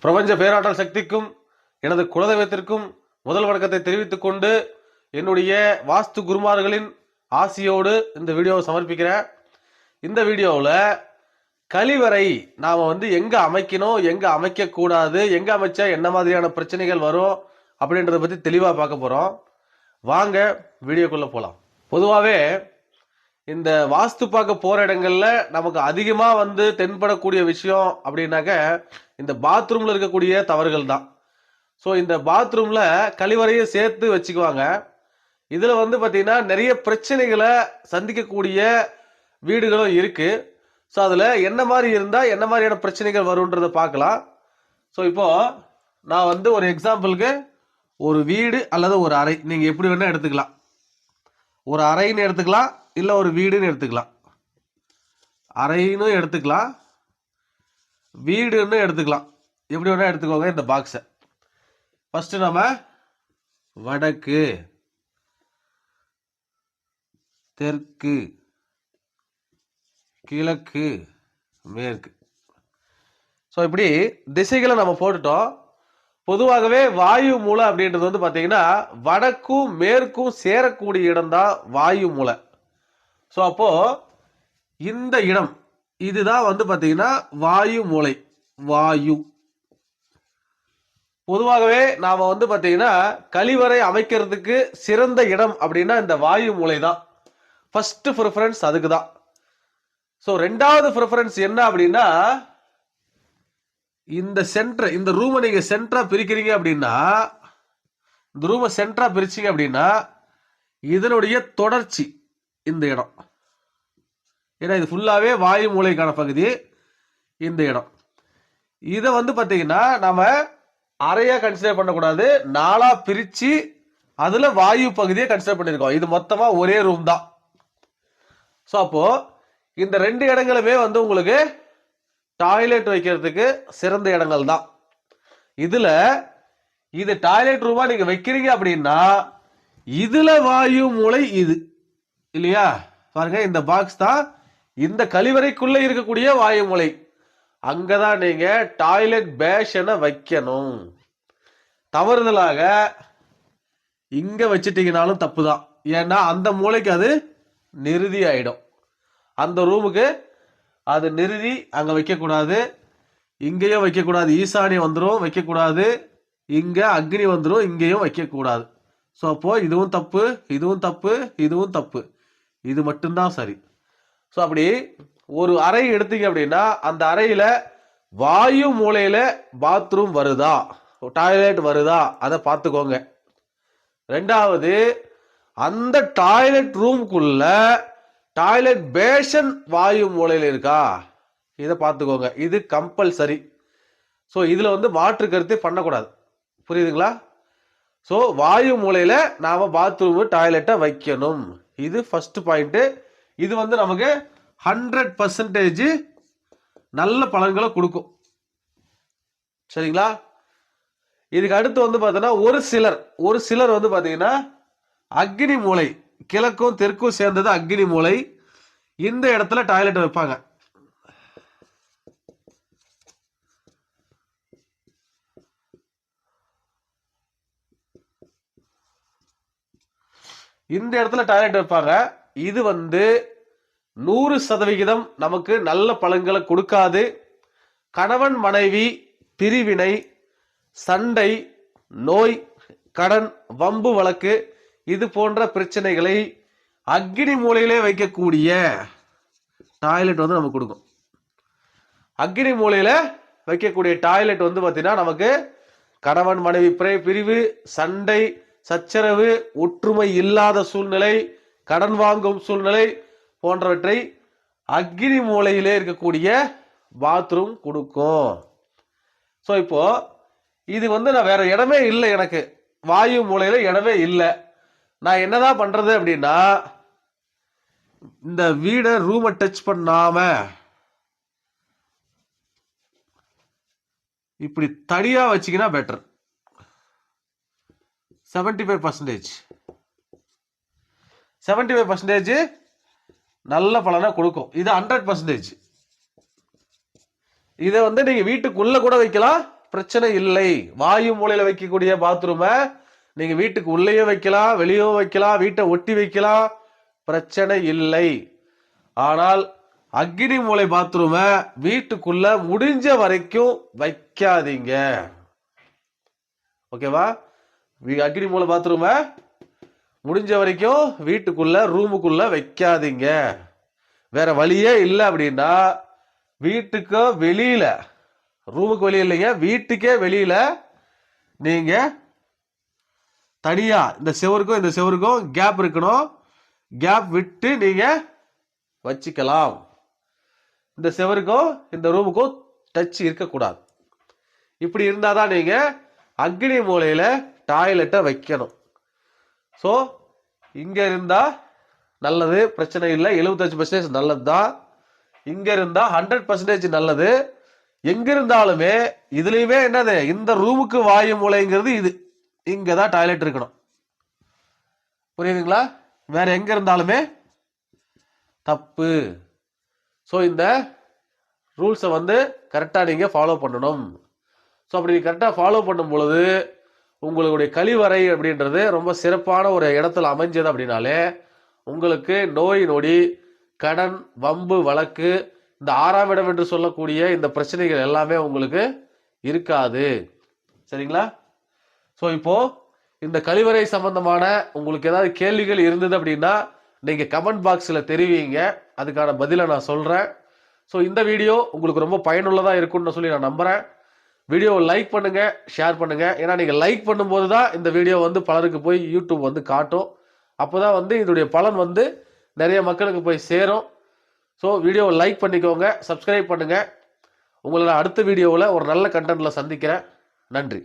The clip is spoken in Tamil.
பிரபஞ்ச பேராற்றல் சக்திக்கும் எனது குலதெய்வத்திற்கும் முதல் வணக்கத்தை தெரிவித்துக் கொண்டு என்னுடைய வாஸ்து குருமார்களின் ஆசியோடு இந்த வீடியோவை சமர்ப்பிக்கிறேன். இந்த வீடியோவில் கழிவறை நாம் எங்க அமைக்கணும், எங்க அமைக்க கூடாது, எங்க அமைச்சா என்ன மாதிரியான பிரச்சனைகள் வரும் அப்படின்றத பற்றி தெளிவாக பார்க்க போகிறோம். வாங்க வீடியோக்குள்ளே போகலாம். பொதுவாகவே இந்த வாஸ்து பார்க்க போகிற இடங்களில் நமக்கு அதிகமாக தென்படக்கூடிய விஷயம் அப்படின்னாக்க இந்த பாத்ரூமில் இருக்கக்கூடிய தவறுகள் தான். ஸோ இந்த பாத்ரூமில் கழிவறையை சேர்த்து வச்சுக்குவாங்க. இதில் பார்த்தீங்கன்னா நிறைய பிரச்சனைகளை சந்திக்கக்கூடிய வீடுகளும் இருக்குது. ஸோ அதில் என்ன மாதிரி இருந்தால் என்ன மாதிரியான பிரச்சனைகள் வரும்ன்றதை பார்க்கலாம். ஸோ இப்போது நான் ஒரு எக்ஸாம்பிளுக்கு ஒரு வீடு அல்லது ஒரு அறை நீங்கள் எப்படி வேணால் எடுத்துக்கலாம். ஒரு அறைன்னு எடுத்துக்கலாம், இல்லை ஒரு வீடுன்னு எடுத்துக்கலாம். அறைன்னு எடுத்துக்கலாம், வீடுன்னு எடுத்துக்கலாம், எப்படி வேணால் எடுத்துக்கோங்க. இந்த பாக்ஸை ஃபஸ்ட்டு நம்ம வடக்கு, தெற்கு, கிழக்கு, மேற்கு, ஸோ இப்படி திசைகளை நம்ம போட்டுட்டோம். பொதுவாகவே வாயு மூலை அப்படின்றது பார்த்தீங்கன்னா வடக்கும் மேற்கும் சேரக்கூடிய இடம் தான் வாயு மூலை. ஸோ அப்போ இந்த இடம் இதுதான் பார்த்தீங்கன்னா வாயு மூலை. வாயு பொதுவாகவே நாம பார்த்தீங்கன்னா கழிவறை அமைக்கிறதுக்கு சிறந்த இடம் அப்படின்னா இந்த வாயு மூலை தான். ஃபர்ஸ்ட் ப்ரிஃபரன்ஸ் அதுக்கு தான். ஸோ ரெண்டாவது ப்ரிஃபரன்ஸ் என்ன அப்படின்னா இந்த சென்டர், இந்த ரூமை நீங்க சென்டரா பிரிக்கிறீங்க அப்படின்னா, இந்த ரூமை சென்டரா பிரிச்சிங்க அப்படின்னா இதனுடைய தொடர்ச்சி இந்த இடம். ஏன்னா இது ஃபுல்லாவே வாயு மூலைக்கான பகுதி இந்த இடம். இதை பார்த்தீங்கன்னா நாம அறையா கன்சிடர் பண்ணக்கூடாது, நாளா பிரிச்சு அதுல வாயு பகுதியை கன்சிடர் பண்ணிருக்கோம். இது மொத்தமா ஒரே ரூம் தான். ஸோ அப்போ இந்த ரெண்டு இடங்களுமே உங்களுக்கு டாய்லெட் வைக்கிறதுக்கு சிறந்த இடங்கள் தான். இதுல இது டாய்லெட் ரூமா நீங்க வைக்கிறீங்க அப்படின்னா இதுல வாயு மூலை இது இல்லையா? பாருங்க, இந்த பாக்ஸ் தான் இந்த கழிவறைக்குள்ள இருக்கக்கூடிய வாயு மூலை. அங்கதான் நீங்க டாய்லெட் பேஷனை வைக்கணும். தவறுதலாக இங்க வச்சிட்டீங்கனாலும் தப்பு தான். ஏன்னா அந்த மூளைக்கு அது நிறுதி ஆயிடும். அந்த ரூமுக்கு அது நிறுதி அங்க வைக்கக்கூடாது, இங்கேயும் வைக்கக்கூடாது. ஈசானி வந்துடும், வைக்கக்கூடாது. இங்க அக்னி வந்துடும், இங்கேயும் வைக்கக்கூடாது. ஸோ அப்போ இதுவும் தப்பு, இதுவும் தப்பு, இதுவும் தப்பு. இது மட்டும்தான் சரி. ஸோ அப்படி ஒரு அறை எடுத்தீங்க அப்படின்னா அந்த அறையில வாயு மூலையில பாத்ரூம் வருதா, டாய்லெட் வருதா, அதை பார்த்துக்கோங்க. ரெண்டாவது, அந்த டாய்லெட் ரூம்குள்ள டாய்லெட் பேஷன் வாயு மூலையில இருக்கா, இதை பார்த்துக்கோங்க. இது கம்பல்சரி. ஸோ இதுல மாற்று கருத்து பண்ணக்கூடாது. புரியுதுங்களா? ஸோ வாயு மூலையில நாம பாத்ரூம் டாய்லெட்டை வைக்கணும். இது ஃபர்ஸ்ட் பாயிண்ட். இது நமக்கு 100% நல்ல பலன்களை கொடுக்கும். சரிங்களா? இதுக்கு அடுத்து பார்த்தீங்கன்னா ஒரு சிலர் பார்த்தீங்கன்னா அக்னி மூலை, கிழக்கும் தெற்கும் சேர்ந்தது அக்னி மூலை, இந்த இடத்துல டாய்லெட் வைப்பாங்க. இந்த இடத்துல டாய்லெட் வைப்பாங்க. இது 100% நமக்கு நல்ல பலன்களை கொடுக்காது. கணவன் மனைவி பிரிவினை, சண்டை, நோய், கடன், வம்பு வழக்கு, இது போன்ற பிரச்சனைகளை அக்னி மூலையிலே வைக்கக்கூடிய டாய்லெட் நமக்கு கொடுக்கும். அக்னி மூலையில வைக்கக்கூடிய டாய்லெட் பார்த்தீங்கன்னா நமக்கு கணவன் மனைவி பிரிவு, சண்டை, சச்சரவு, ஒற்றுமை இல்லாத சூழ்நிலை, கடன் வாங்கும் சூழ்நிலை போன்றவற்றை அக்னி மூலையிலே இருக்கக்கூடிய பாத்ரூம் கொடுக்கும். ஸோ இப்போ இது நான் வேற இடமே இல்லை, எனக்கு வாயு மூலையில இடமே இல்லை. நான் என்னதான் பண்றது அப்படின்னா இந்த வீடை ரூமை டச் பண்ணாம இப்படி தனியா வச்சிக்கினா பெட்டர். 75% நல்ல பலனை கொடுக்கும். இது 100%. இதை நீங்க வீட்டுக்குள்ள கூட வைக்கலாம், பிரச்சனை இல்லை. வாயு மூலையில வைக்கக்கூடிய பாத்ரூமை நீங்க வீட்டுக்கு உள்ளேயே வைக்கலாம், வெளியும் வைக்கலாம், வீட்டை ஒட்டி வைக்கலாம், பிரச்சனை இல்லை. ஆனால் அக்னி மூலை பாத்ரூமை வீட்டுக்குள்ள முடிஞ்ச வரைக்கும் வைக்காதீங்க. ஓகேவா? அக்னி மூலை பாத்ரூமை முடிஞ்ச வரைக்கும் வீட்டுக்குள்ள ரூமுக்குள்ள வைக்காதீங்க. வேற வழியே இல்லை அப்படின்னா வீட்டுக்கு வெளியில, ரூமுக்கு வெளியே இல்லைங்க, வீட்டுக்கே வெளியில நீங்க தனியா இந்த செவருக்கும் இந்த செவருக்கும் கேப் இருக்கணும். கேப் விட்டு நீங்க வச்சுக்கலாம். இந்த செவருக்கும் இந்த ரூமுக்கும் டச் இருக்கக்கூடாது. இப்படி இருந்தாதான் நீங்க அக்னி மூலையில டாய்லெட்டை வைக்கணும். ஸோ இங்க இருந்தா நல்லது, பிரச்சனை இல்லை. 75% நல்லது தான். இங்க இருந்தா 100% நல்லது. எங்க இருந்தாலுமே இதுலயுமே என்னது, இந்த ரூமுக்கு வாயு மூலைங்கிறது இது, இங்கதான் டாய்லெட் இருக்கணும். புரியுதுங்களா? வேற எங்க இருந்தாலுமே தப்பு. ஸோ இந்த ரூல்ஸை கரெக்டா நீங்க ஃபாலோ பண்ணணும். ஸோ அப்படி கரெக்டா ஃபாலோ பண்ணும் பொழுது உங்களுடைய கழிவறை அப்படின்றது ரொம்ப சிறப்பான ஒரு இடத்துல அமைஞ்சது அப்படின்னாலே உங்களுக்கு நோய் நொடி, கடன், வம்பு, வழக்கு, இந்த 6ஆம் இடம் என்று சொல்லக்கூடிய இந்த பிரச்சனைகள் எல்லாமே உங்களுக்கு இருக்காது. சரிங்களா? ஸோ இப்போ இந்த கழிவறை சம்பந்தமான உங்களுக்கு ஏதாவது கேள்விகள் இருந்தது அப்படின்னா நீங்க கமெண்ட் பாக்ஸில் தெரிவிங்க, அதுக்கான பதிலை நான் சொல்றேன். ஸோ இந்த வீடியோ உங்களுக்கு ரொம்ப பயனுள்ளதா இருக்கும்னு சொல்லி நான் நம்புறேன். வீடியோவை லைக் பண்ணுங்க, ஷேர் பண்ணுங்க. ஏன்னா நீங்க லைக் பண்ணும்போது தான் இந்த வீடியோ பலருக்கு போய் யூடியூப் காட்டும். அப்போதான் இதோடைய பலன் நிறைய மக்களுக்கு போய் சேரும். ஸோ வீடியோவை லைக் பண்ணிக்கோங்க, சப்ஸ்கிரைப் பண்ணுங்க. உங்களை அடுத்த வீடியோவில் ஒரு நல்ல கண்டென்ட்ல சந்திக்கிறேன். நன்றி.